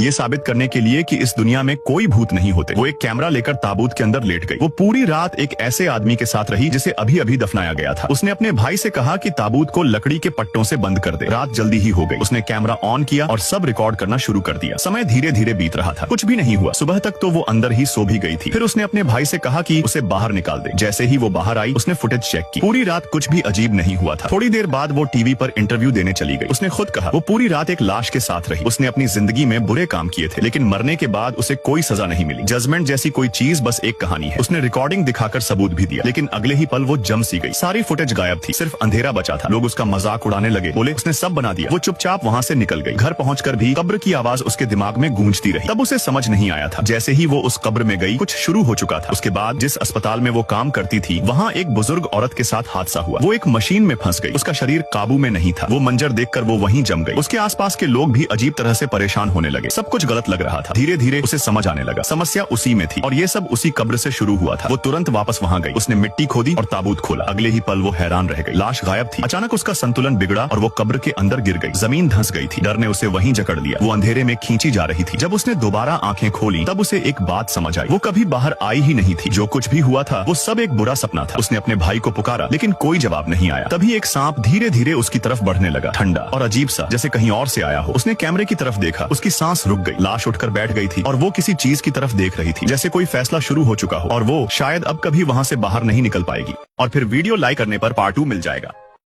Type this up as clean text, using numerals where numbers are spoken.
ये साबित करने के लिए कि इस दुनिया में कोई भूत नहीं होते। वो एक कैमरा लेकर ताबूत के अंदर लेट गई। वो पूरी रात एक ऐसे आदमी के साथ रही जिसे अभी अभी दफनाया गया था। उसने अपने भाई से कहा कि ताबूत को लकड़ी के पट्टों से बंद कर दे। रात जल्दी ही हो गई। उसने कैमरा ऑन किया और सब रिकॉर्ड करना शुरू कर दिया। समय धीरे धीरे बीत रहा था, कुछ भी नहीं हुआ। सुबह तक तो वो अंदर ही सो भी गई थी। फिर उसने अपने भाई से कहा कि उसे बाहर निकाल दे। जैसे ही वो बाहर आई, उसने फुटेज चेक की। पूरी रात कुछ भी अजीब नहीं हुआ था। थोड़ी देर बाद वो टीवी पर इंटरव्यू देने चली गई। उसने खुद कहा वो पूरी रात एक लाश के साथ रही। उसने अपनी जिंदगी में बुरे काम किए थे, लेकिन मरने के बाद उसे कोई सजा नहीं मिली। जजमेंट जैसी कोई चीज बस एक कहानी है। उसने रिकॉर्डिंग दिखाकर सबूत भी दिया, लेकिन अगले ही पल वो जम सी गई। सारी फुटेज गायब थी, सिर्फ अंधेरा बचा था। लोग उसका मजाक उड़ाने लगे, बोले उसने सब बना दिया। वो चुपचाप वहाँ से निकल गई। घर पहुंचकर भी कब्र की आवाज उसके दिमाग में गूंजती रही। तब उसे समझ नहीं आया था। जैसे ही वो उस कब्र में गई, कुछ शुरू हो चुका था। उसके बाद जिस अस्पताल में वो काम करती थी, वहाँ एक बुजुर्ग औरत के साथ हादसा हुआ। वो एक मशीन में फंस गई। उसका शरीर काबू में नहीं था। वो मंजर देखकर वो वहीं जम गई। उसके आसपास के लोग भी अजीब तरह से परेशान होने लगे। सब कुछ गलत लग रहा था। धीरे धीरे उसे समझ आने लगा, समस्या उसी में थी और ये सब उसी कब्र से शुरू हुआ था। वो तुरंत वापस वहाँ गई। उसने मिट्टी खोदी और ताबूत खोला। अगले ही पल वो हैरान रह गई। लाश गायब थी। अचानक उसका संतुलन बिगड़ा और वो कब्र के अंदर गिर गई। जमीन धंस गई थी। डर ने उसे वहीं जकड़ लिया। वो अंधेरे में खींची जा रही थी। जब उसने दोबारा आंखें खोली, तब उसे एक बात समझ आई। वो कभी बाहर आई ही नहीं थी। जो कुछ भी हुआ था, वो सब एक बुरा सपना था। उसने अपने भाई को पुकारा, लेकिन कोई जवाब नहीं आया। तभी एक सांप धीरे धीरे उसकी तरफ बढ़ने लगा, ठंडा और अजीब सा, जैसे कहीं और से आया हो। उसने कैमरे की तरफ देखा। उसकी सांस रुक गई। लाश उठकर बैठ गई थी और वो किसी चीज की तरफ देख रही थी, जैसे कोई फैसला शुरू हो चुका हो और वो शायद अब कभी वहां से बाहर नहीं निकल पाएगी। और फिर वीडियो लाइक करने पर पार्ट 2 मिल जाएगा।